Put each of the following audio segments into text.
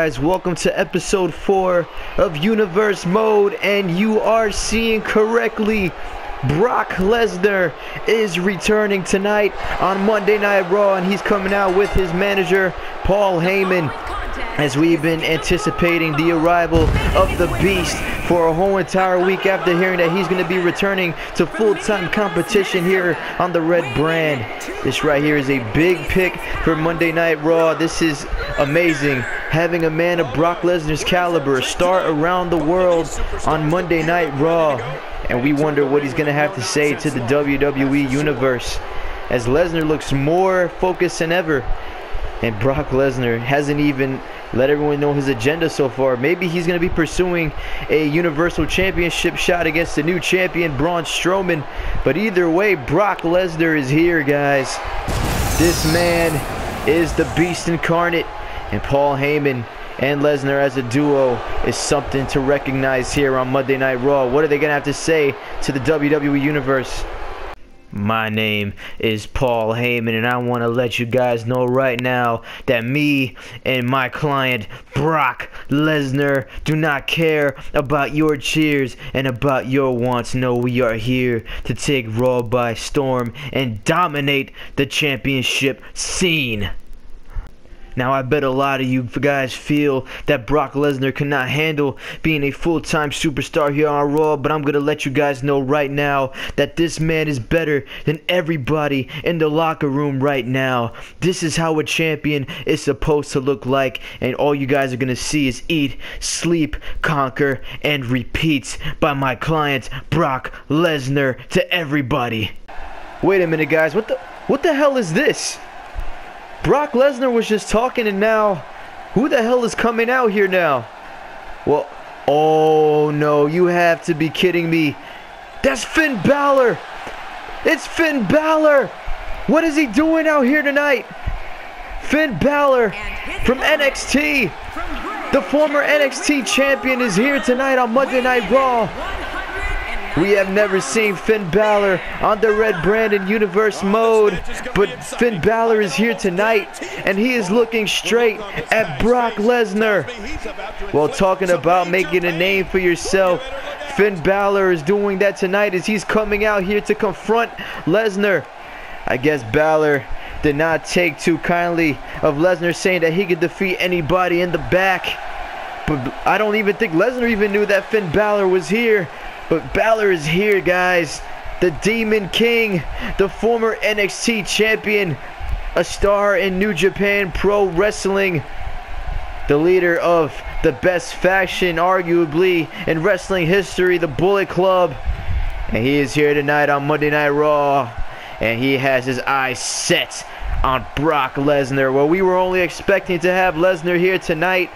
guys? Welcome to episode 4 of Universe Mode, and you are seeing correctly. Brock Lesnar is returning tonight on Monday Night Raw, and he's coming out with his manager Paul Heyman, as we've been anticipating the arrival of the Beast for a whole entire week after hearing that he's going to be returning to full-time competition here on the Red brand. This right here is a big pick for Monday Night Raw. This is amazing. Having a man of Brock Lesnar's caliber start around the world on Monday Night Raw. And we wonder what he's going to have to say to the WWE Universe, as Lesnar looks more focused than ever. And Brock Lesnar hasn't even let everyone know his agenda so far. Maybe he's going to be pursuing a Universal Championship shot against the new champion, Braun Strowman. But either way, Brock Lesnar is here, guys. This man is the Beast Incarnate. And Paul Heyman and Lesnar as a duo is something to recognize here on Monday Night Raw. What are they going to have to say to the WWE Universe? My name is Paul Heyman, and I want to let you guys know right now that me and my client Brock Lesnar do not care about your cheers and about your wants. No, we are here to take Raw by storm and dominate the championship scene. Now, I bet a lot of you guys feel that Brock Lesnar cannot handle being a full-time superstar here on Raw, but I'm going to let you guys know right now that this man is better than everybody in the locker room right now. This is how a champion is supposed to look like, and all you guys are going to see is eat, sleep, conquer, and repeat by my client Brock Lesnar to everybody. Wait a minute, guys. What the hell is this? Brock Lesnar was just talking, and now who the hell is coming out here now? Well, oh no, you have to be kidding me. That's Finn Balor. It's Finn Balor. What is he doing out here tonight? Finn Balor from NXT. The former NXT champion is here tonight on Monday Night Raw. We have never seen Finn Balor on the Red brand in Universe Mode, but Finn Balor is here tonight, and he is looking straight at Brock Lesnar. Well, talking about making a name for yourself, Finn Balor is doing that tonight as he's coming out here to confront Lesnar. I guess Balor did not take too kindly of Lesnar saying that he could defeat anybody in the back. But I don't even think Lesnar even knew that Finn Balor was here. But Balor is here, guys. The Demon King, the former NXT champion, a star in New Japan Pro Wrestling, the leader of the best faction, arguably, in wrestling history, the Bullet Club. And he is here tonight on Monday Night Raw. And he has his eyes set on Brock Lesnar. Well, we were only expecting to have Lesnar here tonight,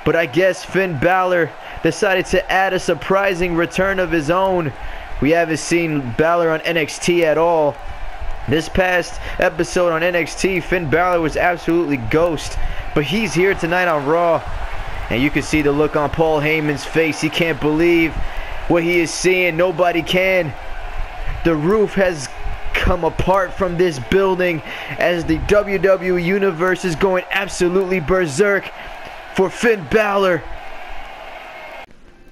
but I guess Finn Balor decided to add a surprising return of his own. We haven't seen Balor on NXT at all. This past episode on NXT, Finn Balor was absolutely ghost, but he's here tonight on Raw. And you can see the look on Paul Heyman's face. He can't believe what he is seeing. Nobody can. The roof has come apart from this building as the WWE Universe is going absolutely berserk for Finn Balor.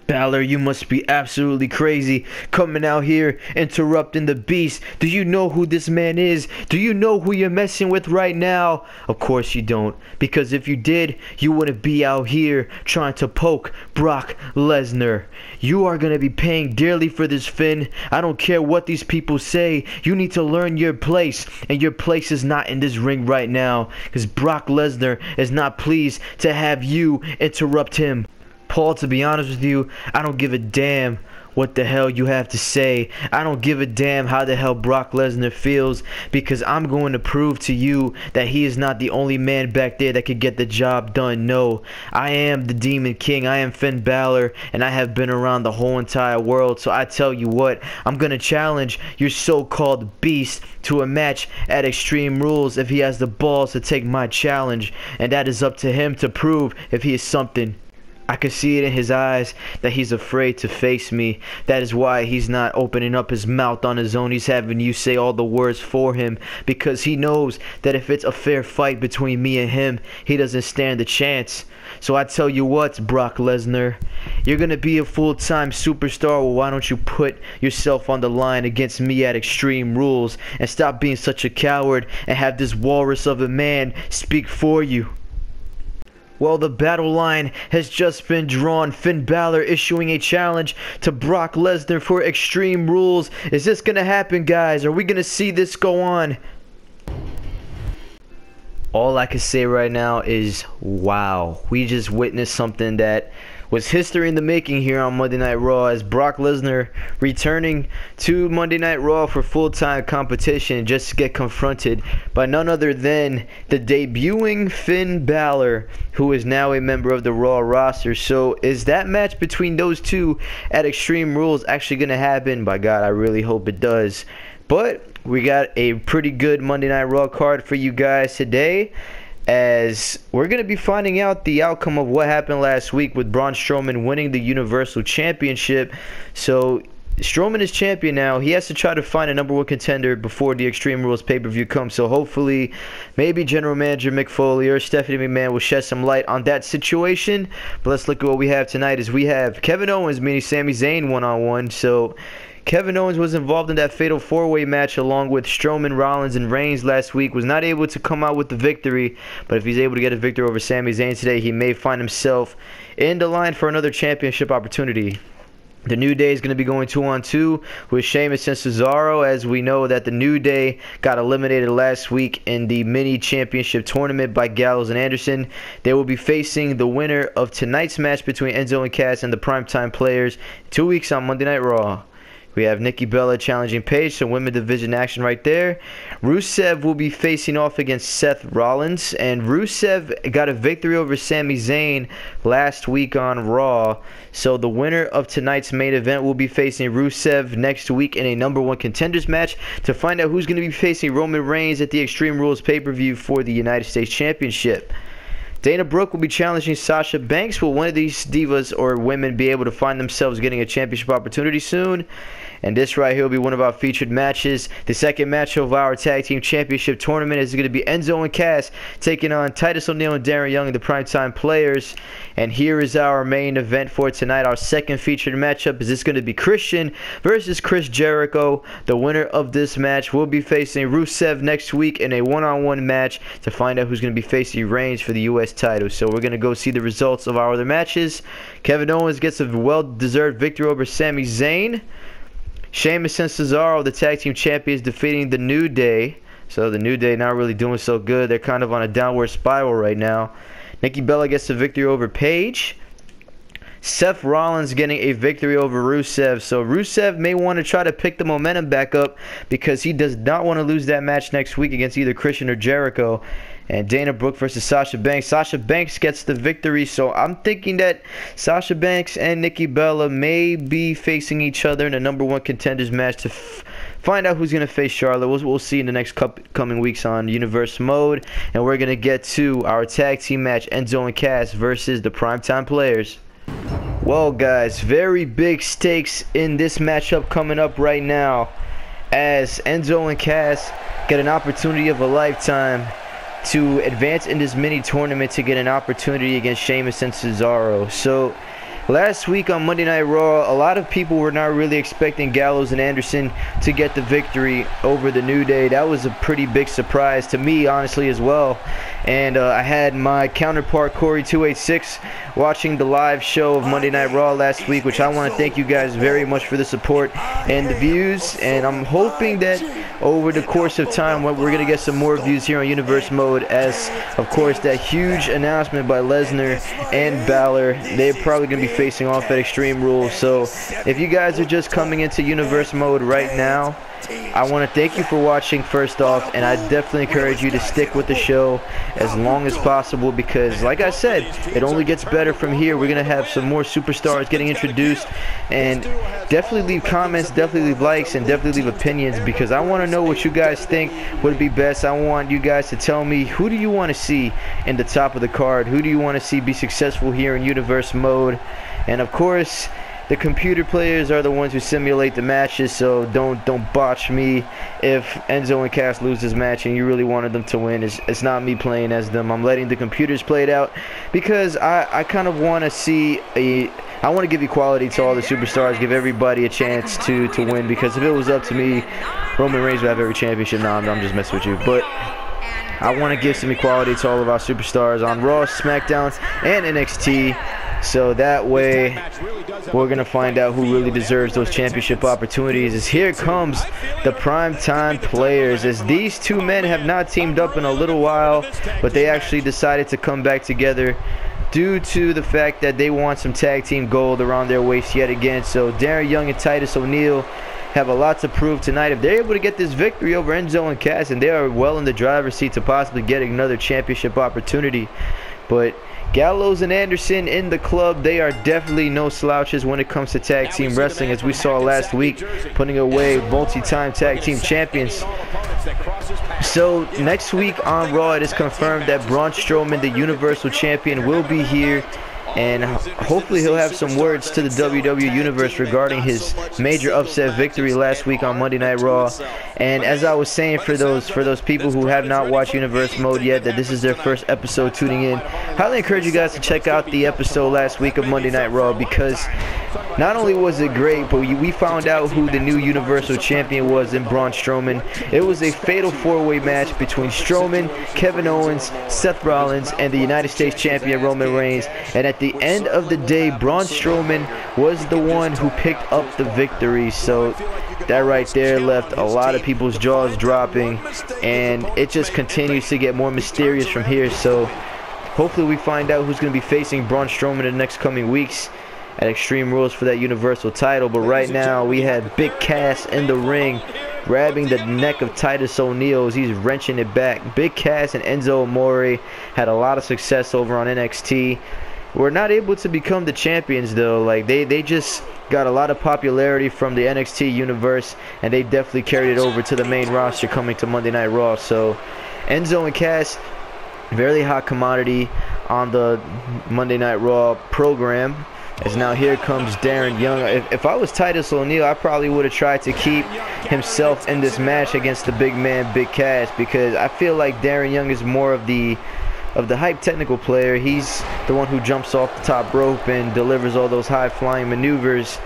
Balor, you must be absolutely crazy coming out here interrupting the Beast. Do you know who this man is? Do you know who you're messing with right now? Of course you don't, because if you did, you wouldn't be out here trying to poke Brock Lesnar. You are going to be paying dearly for this, Finn. I don't care what these people say. You need to learn your place, and your place is not in this ring right now, because Brock Lesnar is not pleased to have you interrupt him. Paul, to be honest with you, I don't give a damn what the hell you have to say. I don't give a damn how the hell Brock Lesnar feels, because I'm going to prove to you that he is not the only man back there that could get the job done. No, I am the Demon King. I am Finn Balor, and I have been around the whole entire world. So I tell you what, I'm going to challenge your so-called Beast to a match at Extreme Rules if he has the balls to take my challenge, and that is up to him to prove if he is something I could see it in his eyes that he's afraid to face me. That is why he's not opening up his mouth on his own. He's having you say all the words for him, because he knows that if it's a fair fight between me and him, he doesn't stand a chance. So I tell you what, Brock Lesnar, you're going to be a full-time superstar. Well, why don't you put yourself on the line against me at Extreme Rules and stop being such a coward and have this walrus of a man speak for you? Well, the battle line has just been drawn. Finn Balor issuing a challenge to Brock Lesnar for Extreme Rules. Is this going to happen, guys? Are we going to see this go on? All I can say right now is, wow. We just witnessed something that was history in the making here on Monday Night Raw, as Brock Lesnar returning to Monday Night Raw for full-time competition just to get confronted by none other than the debuting Finn Balor, who is now a member of the Raw roster. So is that match between those two at Extreme Rules actually going to happen? By God, I really hope it does. But we got a pretty good Monday Night Raw card for you guys today, as we're going to be finding out the outcome of what happened last week with Braun Strowman winning the Universal Championship. So Strowman is champion now. He has to try to find a #1 contender before the Extreme Rules pay-per-view comes. So hopefully, maybe General Manager Mick Foley or Stephanie McMahon will shed some light on that situation. But let's look at what we have tonight. Is we have Kevin Owens meeting Sami Zayn one-on-one. So Kevin Owens was involved in that fatal 4-way match along with Strowman, Rollins, and Reigns last week. Was not able to come out with the victory, but if he's able to get a victory over Sami Zayn today, he may find himself in the line for another championship opportunity. The New Day is going to be going 2-on-2 with Sheamus and Cesaro, as we know that the New Day got eliminated last week in the mini championship tournament by Gallows and Anderson. They will be facing the winner of tonight's match between Enzo and Cass and the Primetime Players 2 weeks on Monday Night Raw. We have Nikki Bella challenging Paige, so women division action right there. Rusev will be facing off against Seth Rollins, and Rusev got a victory over Sami Zayn last week on Raw. So the winner of tonight's main event will be facing Rusev next week in a #1 contenders match to find out who's going to be facing Roman Reigns at the Extreme Rules pay-per-view for the United States Championship. Dana Brooke will be challenging Sasha Banks. Will one of these divas or women be able to find themselves getting a championship opportunity soon? And this right here will be one of our featured matches. The second match of our Tag Team Championship tournament is going to be Enzo and Cass taking on Titus O'Neil and Darren Young and the Primetime Players. And here is our main event for tonight. Our second featured matchup is this going to be Christian versus Chris Jericho. The winner of this match will be facing Rusev next week in a one-on-one match to find out who's going to be facing Reigns for the U.S. title. So we're going to go see the results of our other matches. Kevin Owens gets a well-deserved victory over Sami Zayn. Sheamus and Cesaro, the Tag Team Champions, defeating the New Day. So the New Day not really doing so good. They're kind of on a downward spiral right now. Nikki Bella gets the victory over Paige. Seth Rollins getting a victory over Rusev. So Rusev may want to try to pick the momentum back up because he does not want to lose that match next week against either Christian or Jericho. And Dana Brooke versus Sasha Banks. Sasha Banks gets the victory. So I'm thinking that Sasha Banks and Nikki Bella may be facing each other in a #1 contenders match to find out who's going to face Charlotte. We'll see in the next coming weeks on Universe Mode. And we're going to get to our tag team match, Enzo and Cass versus the Primetime Players. Well, guys, very big stakes in this matchup coming up right now, as Enzo and Cass get an opportunity of a lifetime to advance in this mini tournament to get an opportunity against Sheamus and Cesaro. So last week on Monday Night Raw, a lot of people were not really expecting Gallows and Anderson to get the victory over the New Day. That was a pretty big surprise to me, honestly, as well. And I had my counterpart, Corey286, watching the live show of Monday Night Raw last week, which I want to thank you guys very much for the support and the views. And I'm hoping that over the course of time, we're going to get some more views here on Universe Mode, as, of course, that huge announcement by Lesnar and Balor, they're probably going to be facing off at Extreme Rules. So if you guys are just coming into Universe Mode right now, I want to thank you for watching first off, and I definitely encourage you to stick with the show as long as possible because, like I said, it only gets better from here. We're going to have some more superstars getting introduced, and definitely leave comments, definitely leave likes, and definitely leave opinions because I want to know what you guys think would be best. I want you guys to tell me, who do you want to see in the top of the card? Who do you want to see be successful here in Universe Mode? And of course, the computer players are the ones who simulate the matches, so don't botch me if Enzo and Cass lose this match and you really wanted them to win. It's not me playing as them. I'm letting the computers play it out because I kind of want to see I want to give equality to all the superstars, give everybody a chance to win, because if it was up to me, Roman Reigns would have every championship. Now I'm just messing with you, but I want to give some equality to all of our superstars on Raw, SmackDown, and NXT. So that way, we're going to find out who really deserves those championship opportunities. As here comes the primetime players, as these two men have not teamed up in a little while, but they actually decided to come back together due to the fact that they want some tag team gold around their waist yet again. So Darren Young and Titus O'Neil have a lot to prove tonight. If they're able to get this victory over Enzo and Cass, and they are well in the driver's seat to possibly get another championship opportunity. But Gallows and Anderson in the club, they are definitely no slouches when it comes to tag team wrestling, as we saw last week, putting away multi-time tag team champions. So next week on Raw, it is confirmed that Braun Strowman, the Universal Champion, will be here, and hopefully he'll have some words to the WWE Universe regarding his major upset victory last week on Monday Night Raw. And as I was saying, for those people who have not watched Universe Mode yet, that this is their first episode tuning in, highly encourage you guys to check out the episode last week of Monday Night Raw, because not only was it great, but we found out who the new Universal Champion was in Braun Strowman. It was a fatal four-way match between Strowman, Kevin Owens, Seth Rollins, and the United States Champion Roman Reigns. And at the end of the day, Braun Strowman was the one who picked up the victory. So that right there left a lot of people's jaws dropping, and it just continues to get more mysterious from here. So hopefully we find out who's going to be facing Braun Strowman in the next coming weeks at Extreme Rules for that Universal title. But right now we had Big Cass in the ring, grabbing the neck of Titus O'Neil as he's wrenching it back. Big Cass and Enzo Amore had a lot of success over on NXT. We're not able to become the champions though. Like they just got a lot of popularity from the NXT universe, and they definitely carried it over to the main roster coming to Monday Night Raw. So Enzo and Cass, very hot commodity on the Monday Night Raw program. As now here comes Darren Young. If I was Titus O'Neil, I probably would have tried to keep himself in this match against the big man Big Cass, because I feel like Darren Young is more of the hype technical player. He's the one who jumps off the top rope and delivers all those high flying maneuvers,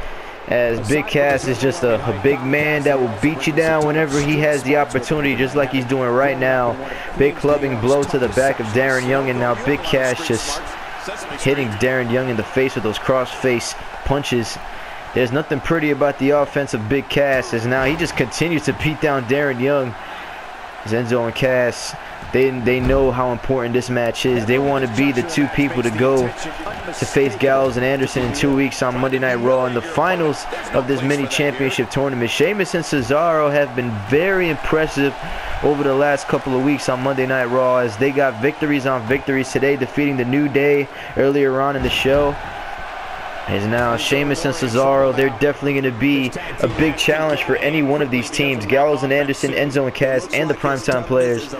as Big Cass is just a big man that will beat you down whenever he has the opportunity, just like he's doing right now. Big clubbing blow to the back of Darren Young, and now Big Cass just hitting Darren Young in the face with those cross-face punches. There's nothing pretty about the offense of Big Cass, as now he just continues to beat down Darren Young. Enzo and Cass, they know how important this match is. They want to be the two people to go to face Gallows and Anderson in 2 weeks on Monday Night Raw in the finals of this mini championship tournament. Sheamus and Cesaro have been very impressive over the last couple of weeks on Monday Night Raw, as they got victories on victories today, defeating the New Day earlier on in the show. As now Sheamus and Cesaro, they're definitely going to be a big challenge for any one of these teams. Gallows and Anderson, Enzo and Cass, and the primetime players.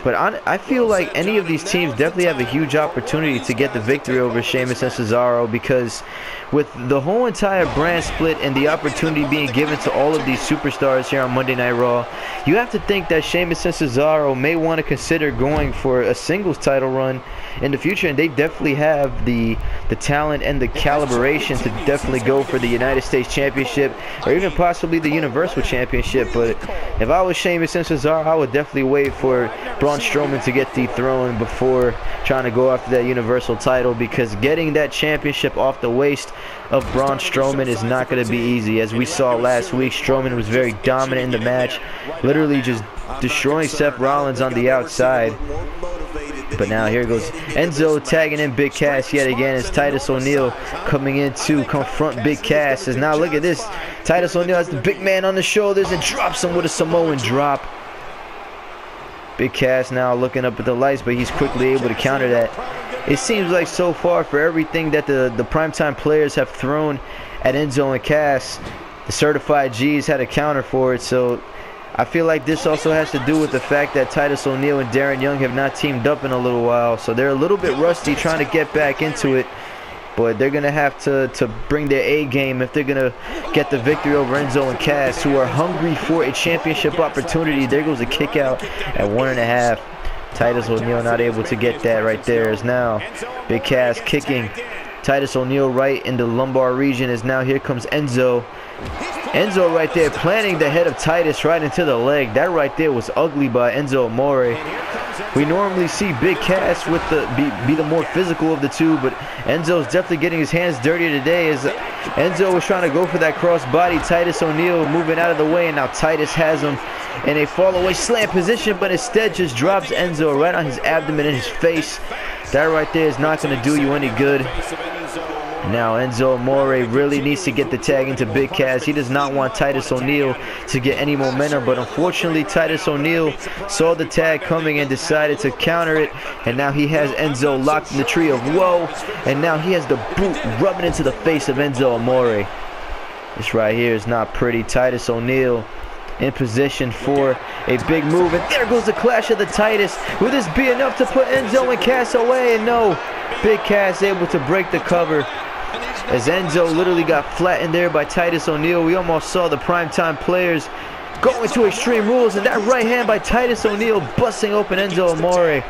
But I feel like any of these teams definitely have a huge opportunity to get the victory over Sheamus and Cesaro, because with the whole entire brand split and the opportunity being given to all of these superstars here on Monday Night Raw, you have to think that Sheamus and Cesaro may want to consider going for a singles title run in the future, and they definitely have the talent and the calibration to definitely go for the United States Championship, or even possibly the Universal Championship. But if I was Sheamus and Cesaro, I would definitely wait for Braun Strowman to get dethroned before trying to go after that Universal title, because getting that championship off the waist of Braun Strowman is not going to be easy. As we saw last week, Strowman was very dominant in the match, literally just destroying Seth Rollins on the outside. But now here goes Enzo tagging in Big Cass yet again as Titus O'Neil coming in to confront Big Cass. As now look at this. Titus O'Neil has the big man on the shoulders and drops him with a Samoan drop. Big Cass now looking up at the lights, but he's quickly able to counter that. It seems like so far for everything that the primetime players have thrown at Enzo and Cass, the certified G's had a counter for it. So I feel like this also has to do with the fact that Titus O'Neil and Darren Young have not teamed up in a little while. So they're a little bit rusty trying to get back into it. But they're going to have to bring their A game if they're going to get the victory over Enzo and Cass, who are hungry for a championship opportunity. There goes a kick out at 1.5. Titus O'Neil not able to get that right there. As now Big Cass kicking Titus O'Neil right in the lumbar region. As now here comes Enzo. Enzo right there planting the head of Titus right into the leg. That right there was ugly by Enzo Amore. We normally see Big Cass with be the more physical of the two, but Enzo's definitely getting his hands dirty today as Enzo was trying to go for that crossbody. Titus O'Neil moving out of the way, and now Titus has him in a fall away slam position, but instead just drops Enzo right on his abdomen and his face. That right there is not going to do you any good. Now Enzo Amore really needs to get the tag into Big Cass. He does not want Titus O'Neil to get any momentum, but unfortunately Titus O'Neil saw the tag coming and decided to counter it, and now he has Enzo locked in the tree of woe, and now he has the boot rubbing into the face of Enzo Amore. This right here is not pretty. Titus O'Neil in position for a big move, and there goes the clash of the Titus. Will this be enough to put Enzo and Cass away? And no, Big Cass able to break the cover as Enzo literally got flattened there by Titus O'Neil. We almost saw the primetime players going to Extreme Rules, and that right hand by Titus O'Neil busting open Enzo Amore.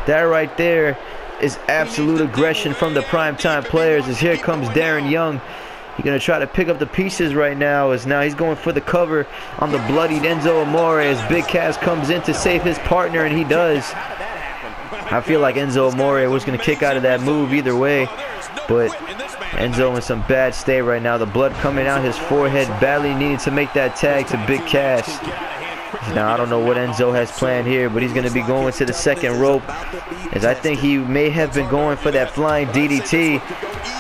That right there is absolute aggression from the primetime players as here comes Darren Young. He's going to try to pick up the pieces right now as now he's going for the cover on the bloodied Enzo Amore as Big Cass comes in to save his partner, and he does. I feel like Enzo Amore was going to kick out of that move either way, but Enzo in some bad state right now. The blood coming out his forehead, badly needed to make that tag to Big Cass. Now I don't know what Enzo has planned here, but he's going to be going to the second rope, as I think he may have been going for that flying DDT,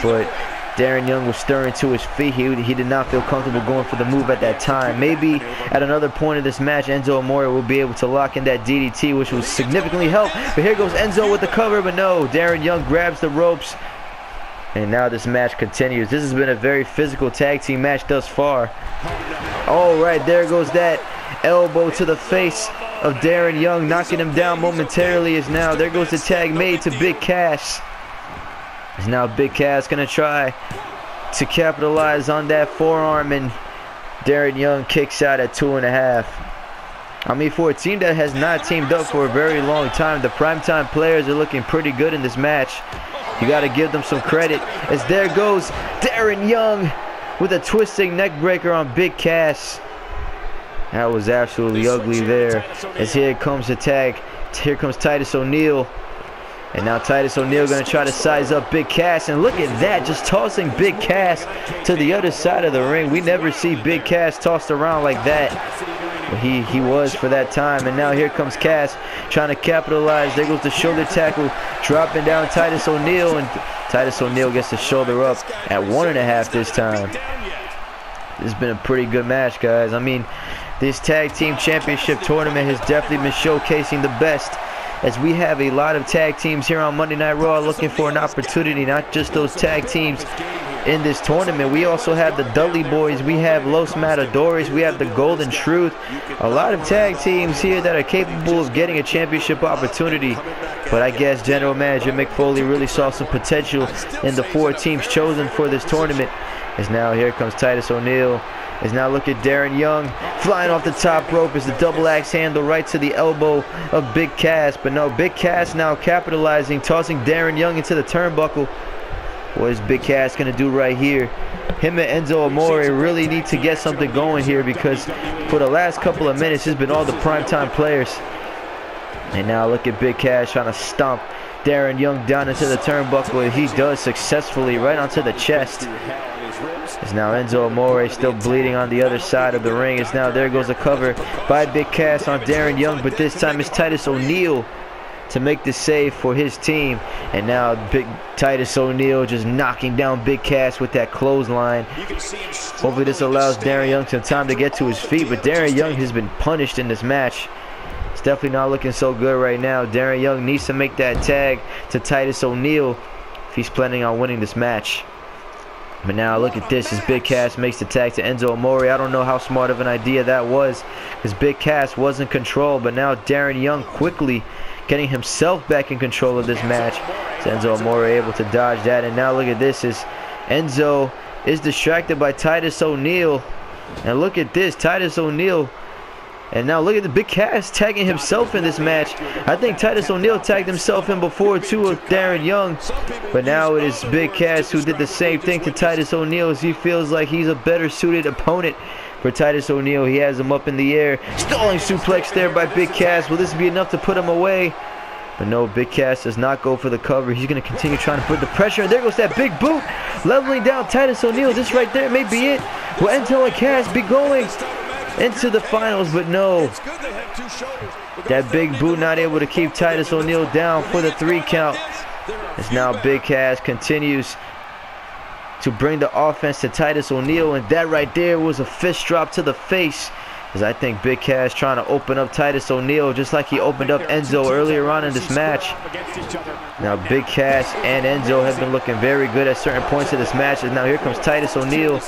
but Darren Young was stirring to his feet. He did not feel comfortable going for the move at that time. Maybe at another point of this match, Enzo Amore will be able to lock in that DDT, which will significantly help. But here goes Enzo with the cover, but no, Darren Young grabs the ropes. And now this match continues. This has been a very physical tag team match thus far. All right, there goes that elbow to the face of Darren Young, knocking him down momentarily. As now there goes the tag made to Big Cass. As now Big Cass gonna try to capitalize on that forearm, and Darren Young kicks out at 2.5. I mean, for a team that has not teamed up for a very long time, the primetime players are looking pretty good in this match. You got to give them some credit, as there goes Darren Young with a twisting neck breaker on Big Cass. That was absolutely ugly there, as here comes the tag. Here comes Titus O'Neil. And now Titus O'Neil going to try to size up Big Cass. And look at that, just tossing Big Cass to the other side of the ring. We never see Big Cass tossed around like that. But he was for that time. And now here comes Cass trying to capitalize. There goes the shoulder tackle, dropping down Titus O'Neil. And Titus O'Neil gets the shoulder up at 1.5 this time. This has been a pretty good match, guys. I mean, this tag team championship tournament has definitely been showcasing the best, as we have a lot of tag teams here on Monday Night Raw looking for an opportunity, not just those tag teams in this tournament. We also have the Dudley Boys, we have Los Matadores, we have the Golden Truth. A lot of tag teams here that are capable of getting a championship opportunity. But I guess General Manager Mick Foley really saw some potential in the 4 teams chosen for this tournament. As now here comes Titus O'Neil. As now look at Darren Young flying off the top rope as the double axe handle right to the elbow of Big Cass. But no, Big Cass now capitalizing, tossing Darren Young into the turnbuckle. What is Big Cass going to do right here? Him and Enzo Amore really need to get something going here, because for the last couple of minutes it's been all the primetime players. And now look at Big Cass trying to stomp Darren Young down into the turnbuckle, and he does successfully, right onto the chest. As now Enzo Amore still bleeding on the other side of the ring. As now there goes a cover by Big Cass on Darren Young, but this time it's Titus O'Neil to make the save for his team. And now Big Titus O'Neil just knocking down Big Cass with that clothesline. Hopefully this allows Darren Young some time to get to his feet, but Darren Young has been punished in this match. It's definitely not looking so good right now. Darren Young needs to make that tag to Titus O'Neil if he's planning on winning this match. But now look at this as Big Cass makes the tag to Enzo Amore. I don't know how smart of an idea that was, because Big Cass was in control, but now Darren Young quickly getting himself back in control of this match. So Enzo Amore able to dodge that, and now look at this as Enzo is distracted by Titus O'Neil. And look at this, Titus O'Neil. And now look at the Big Cass tagging himself in this match. I think Titus O'Neil tagged himself in before too with Darren Young. But now it is Big Cass who did the same thing to Titus O'Neil, as he feels like he's a better suited opponent for Titus O'Neil. He has him up in the air. Stalling suplex there by Big Cass. Will this be enough to put him away? But no, Big Cass does not go for the cover. He's going to continue trying to put the pressure. And there goes that big boot. Leveling down Titus O'Neil. This right there may be it. Will Enzo and Cass be going into the finals? But no, that big boot not able to keep Titus O'Neil down for the 3 count. As now Big Cass continues to bring the offense to Titus O'Neil, and that right there was a fist drop to the face, as I think Big Cass trying to open up Titus O'Neil just like he opened up Enzo earlier on in this match. Now Big Cass and Enzo have been looking very good at certain points of this match, and now here comes Titus O'Neil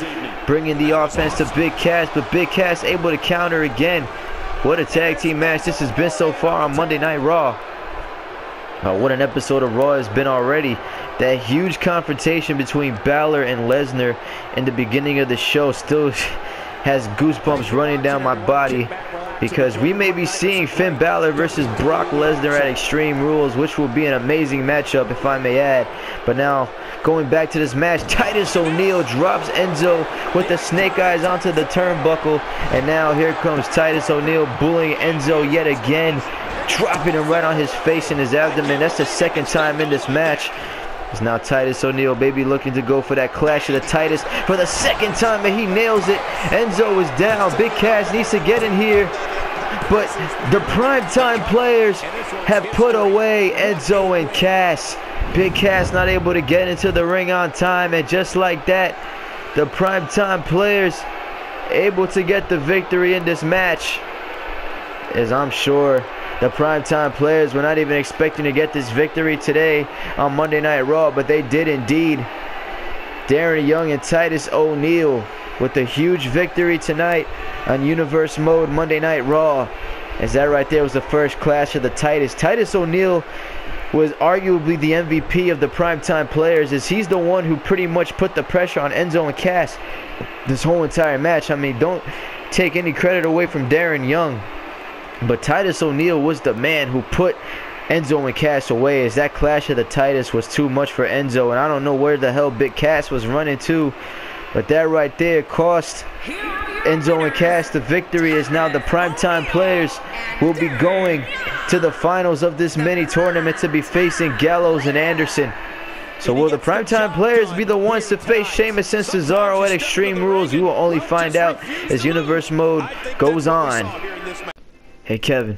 bringing the offense to Big Cass, but Big Cass able to counter again. What a tag team match this has been so far on Monday Night Raw. What an episode of Raw has been already. That huge confrontation between Balor and Lesnar in the beginning of the show still has goosebumps running down my body, because we may be seeing Finn Balor versus Brock Lesnar at Extreme Rules, which will be an amazing matchup if I may add. But now going back to this match, Titus O'Neil drops Enzo with the snake eyes onto the turnbuckle, and now here comes Titus O'Neil bullying Enzo yet again, dropping him right on his face and his abdomen. That's the 2nd time in this match. It's now Titus O'Neil, baby, looking to go for that Clash of the Titus for the 2nd time, and he nails it. Enzo is down. Big Cass needs to get in here, but the primetime players have put away Enzo and Cass. Big Cass not able to get into the ring on time, and just like that, the primetime players able to get the victory in this match. As I'm sure the primetime players were not even expecting to get this victory today on Monday Night Raw, but they did indeed. Darren Young and Titus O'Neil with a huge victory tonight on Universe Mode Monday Night Raw. As that right there was the first Clash of the Titus. Titus O'Neil was arguably the MVP of the primetime players, as he's the one who pretty much put the pressure on Enzo and Cass this whole entire match. I mean, don't take any credit away from Darren Young, but Titus O'Neil was the man who put Enzo and Cass away, as that Clash of the Titus was too much for Enzo, and I don't know where the hell Big Cass was running to, but that right there cost Enzo and Cass the victory, as now the primetime players will be going to the finals of this mini tournament to be facing Gallows and Anderson. So will the primetime players be the ones to face Sheamus and Cesaro at Extreme Rules? We will only find out as Universe Mode goes on. Hey Kevin.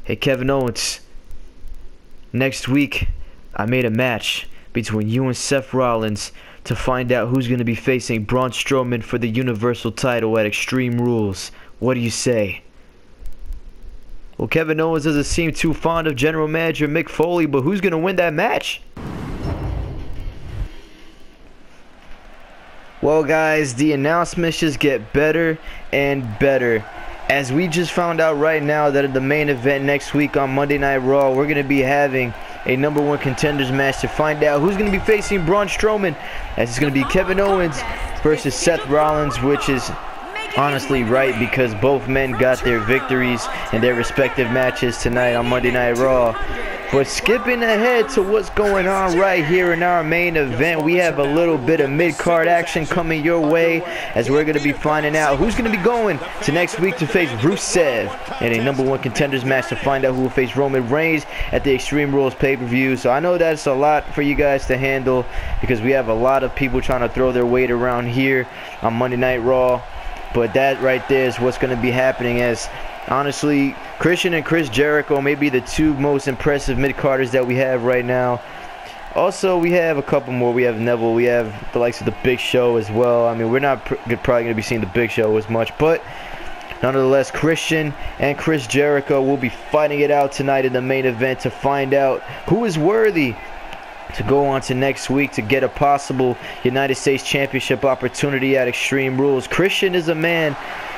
Hey Kevin Owens. Next week, I made a match between you and Seth Rollins to find out who's going to be facing Braun Strowman for the Universal title at Extreme Rules. What do you say? Well, Kevin Owens doesn't seem too fond of General Manager Mick Foley, but who's going to win that match? Well, guys, the announcements just get better and better, as we just found out right now that at the main event next week on Monday Night Raw, we're going to be having a #1 contenders match to find out who's going to be facing Braun Strowman, as it's going to be Kevin Owens versus Seth Rollins, which is honestly right, because both men got their victories in their respective matches tonight on Monday Night Raw. But skipping ahead to what's going on right here in our main event, we have a little bit of mid-card action coming your way, as we're going to be finding out who's going to be going to next week to face Rusev in a #1 contenders match to find out who will face Roman Reigns at the Extreme Rules pay-per-view. So I know that's a lot for you guys to handle, because we have a lot of people trying to throw their weight around here on Monday Night Raw. But that right there is what's going to be happening, as Honestly, Christian and Chris Jericho may be the two most impressive mid-carders that we have right now. Also, we have a couple more. We have Neville. We have the likes of the Big Show as well. I mean, we're not probably going to be seeing the Big Show as much, but nonetheless, Christian and Chris Jericho will be fighting it out tonight in the main event to find out who is worthy to go on to next week to get a possible United States Championship opportunity at Extreme Rules. Christian is a man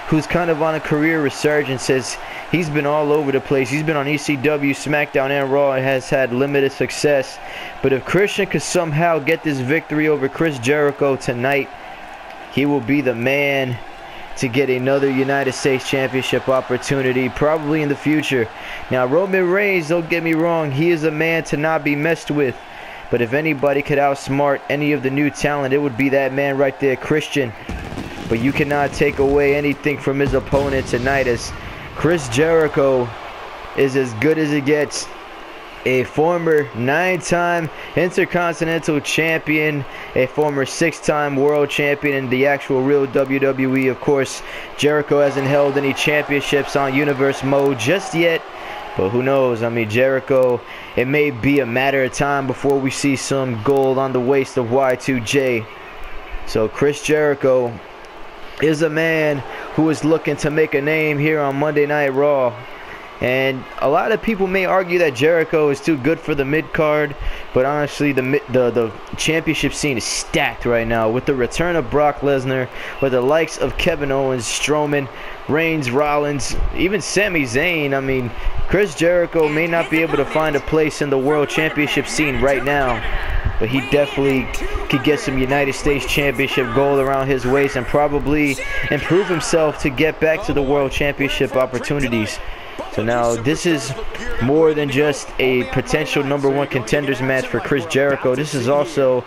who's kind of on a career resurgence, as he's been all over the place. He's been on ECW, SmackDown, and Raw, and has had limited success. But if Christian could somehow get this victory over Chris Jericho tonight, he will be the man to get another United States Championship opportunity, probably in the future. Now, Roman Reigns, don't get me wrong, he is a man to not be messed with. But if anybody could outsmart any of the new talent, it would be that man right there, Christian. But you cannot take away anything from his opponent tonight, as Chris Jericho is as good as it gets. A former 9-time Intercontinental Champion, a former 6-time World Champion in the actual real WWE. Of course, Jericho hasn't held any championships on Universe Mode just yet. But who knows? I mean, Jericho, it may be a matter of time before we see some gold on the waist of Y2J. So Chris Jericho is a man who is looking to make a name here on Monday Night Raw. And a lot of people may argue that Jericho is too good for the mid-card, but honestly, the championship scene is stacked right now with the return of Brock Lesnar, with the likes of Kevin Owens, Strowman, Reigns, Rollins, even Sami Zayn. I mean, Chris Jericho may not be able to find a place in the World Championship scene right now, but he definitely could get some United States Championship gold around his waist and probably improve himself to get back to the World Championship opportunities. So now this is more than just a potential #1 contenders match for Chris Jericho. This is also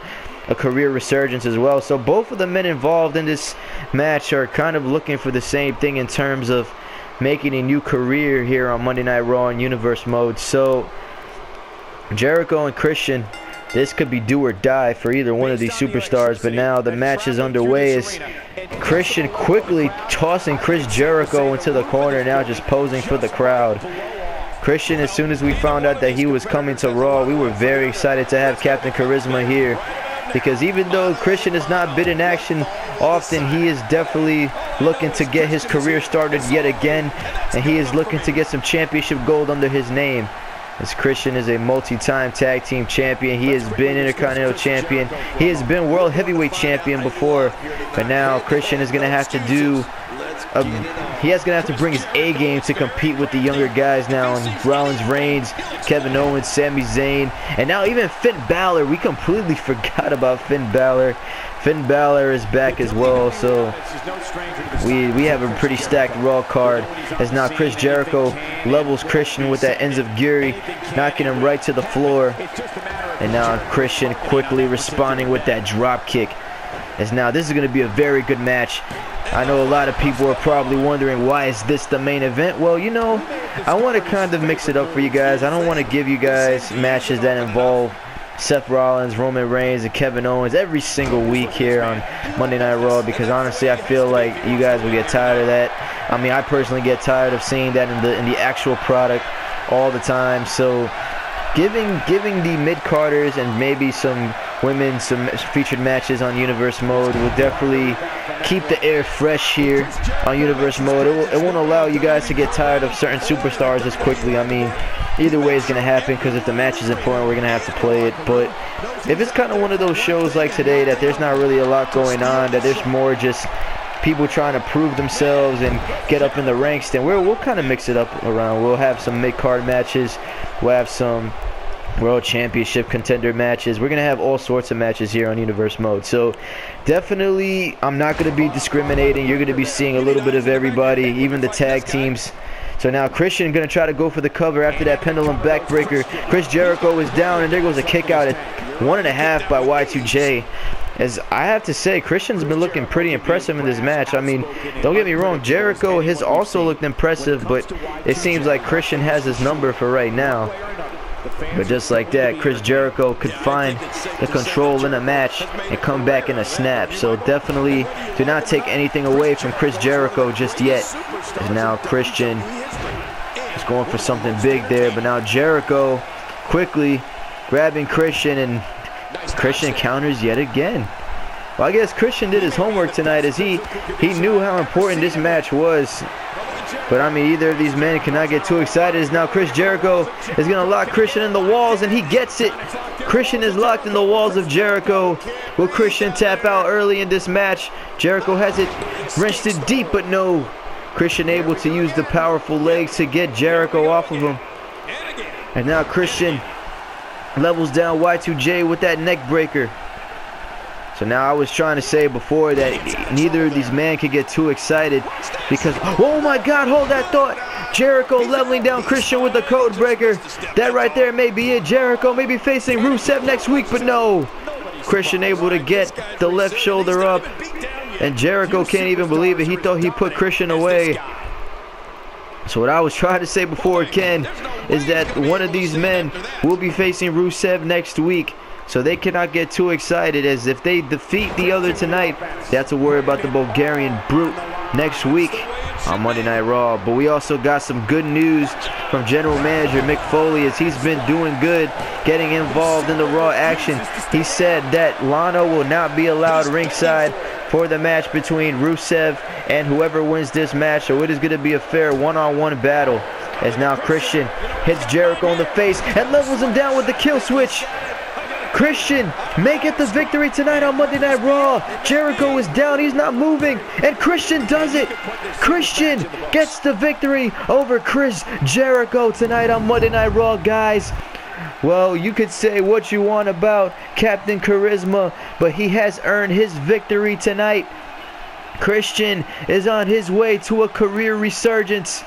a career resurgence as well. So both of the men involved in this match are kind of looking for the same thing in terms of making a new career here on Monday Night Raw in Universe Mode. So Jericho and Christian, this could be do or die for either one of these superstars. But now the match is underway as Christian quickly tossing Chris Jericho into the corner, now just posing for the crowd. Christian, as soon as we found out that he was coming to Raw, we were very excited to have Captain Charisma here, because even though Christian has not been in action often, he is definitely looking to get his career started yet again, and he is looking to get some championship gold under his name. As Christian is a multi-time tag team champion, he has been Intercontinental Champion, he has been World Heavyweight Champion before, but now Christian is going to have to do, he's going to have to bring his A game to compete with the younger guys now, and Rollins, Reigns, Kevin Owens, Sami Zayn, and now even Finn Balor. We completely forgot about Finn Balor. Finn Balor is back as well, so we have a pretty stacked Raw card, as now Chris Jericho levels Christian with that Enziguri, knocking him right to the floor, and now Christian quickly responding with that drop kick. As now this is going to be a very good match. I know a lot of people are probably wondering, why is this the main event? Well, you know, I want to kind of mix it up for you guys. I don't want to give you guys matches that involve Seth Rollins, Roman Reigns, and Kevin Owens every single week here on Monday Night Raw, because honestly I feel like you guys will get tired of that. I mean, I personally get tired of seeing that in the actual product all the time. So giving the mid-carders and maybe some women some featured matches on Universe Mode will definitely keep the air fresh here on Universe Mode. It won't allow you guys to get tired of certain superstars as quickly. I mean, either way is going to happen, because if the match is important, we're going to have to play it. But if it's kind of one of those shows like today that there's not really a lot going on, that there's more just people trying to prove themselves and get up in the ranks, then we'll kind of mix it up around. We'll have some mid-card matches. We'll have some World Championship contender matches. We're going to have all sorts of matches here on Universe Mode. So definitely, I'm not going to be discriminating. You're going to be seeing a little bit of everybody, even the tag teams. So now Christian going to try to go for the cover after that pendulum backbreaker. Chris Jericho is down, and there goes a kick out at 1.5 by Y2J. As I have to say, Christian's been looking pretty impressive in this match. I mean, don't get me wrong, Jericho has also looked impressive, but it seems like Christian has his number for right now. But just like that, Chris Jericho could find the control in a match and come back in a snap. So definitely do not take anything away from Chris Jericho just yet. And now Christian He's going for something big there, but now Jericho quickly grabbing Christian, and Christian counters yet again. Well, I guess Christian did his homework tonight, as he knew how important this match was. But I mean, either of these men cannot get too excited, as now Chris Jericho is going to lock Christian in the walls, and he gets it. Christian is locked in the walls of Jericho. Will Christian tap out early in this match? Jericho has it wrenched it deep, but no. Christian able to use the powerful legs to get Jericho off of him. And now Christian levels down Y2J with that neck breaker. So now I was trying to say before that neither of these men could get too excited, because, oh my God, hold that thought. Jericho leveling down Christian with the code breaker. That right there may be it. Jericho may be facing Rusev next week, but no. Christian able to get the left shoulder up, and Jericho can't even believe it. He thought he put Christian away. So what I was trying to say before, Ken, is that one of these men will be facing Rusev next week. So they cannot get too excited, as if they defeat the other tonight, they have to worry about the Bulgarian Brute next week on Monday Night Raw. But we also got some good news from General Manager Mick Foley, as he's been doing good, getting involved in the Raw action. He said that Lana will not be allowed ringside for the match between Rusev and whoever wins this match. So it is going to be a fair one-on-one battle, as now Christian hits Jericho in the face and levels him down with the kill switch. Christian may get the victory tonight on Monday Night Raw. Jericho is down, he's not moving, and Christian does it. Christian gets the victory over Chris Jericho tonight on Monday Night Raw, guys. Well, you could say what you want about Captain Charisma, but he has earned his victory tonight. Christian is on his way to a career resurgence,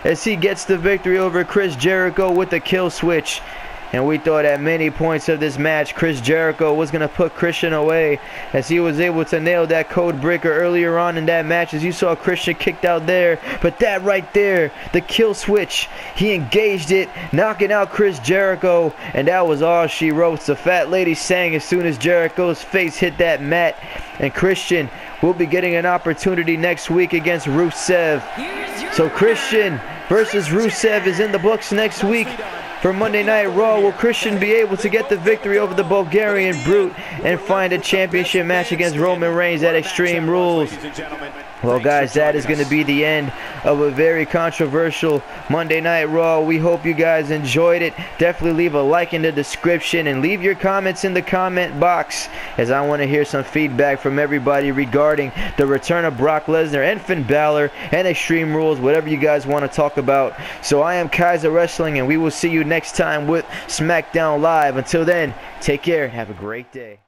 as he gets the victory over Chris Jericho with the kill switch. And we thought at many points of this match, Chris Jericho was going to put Christian away, as he was able to nail that code breaker earlier on in that match, as you saw Christian kicked out there. But that right there, the kill switch, he engaged it, knocking out Chris Jericho, and that was all she wrote. The fat lady sang as soon as Jericho's face hit that mat. And Christian will be getting an opportunity next week against Rusev. So Christian versus Rusev is in the books next week for Monday Night Raw. Will Christian be able to get the victory over the Bulgarian Brute and find a championship match against Roman Reigns at Extreme Rules? Well, guys, that is going to be the end of a very controversial Monday Night Raw. We hope you guys enjoyed it. Definitely leave a like in the description and leave your comments in the comment box, as I want to hear some feedback from everybody regarding the return of Brock Lesnar and Finn Balor and Extreme Rules, whatever you guys want to talk about. So I am Kaisah Wrestling, and we will see you next time with SmackDown Live. Until then, take care and have a great day.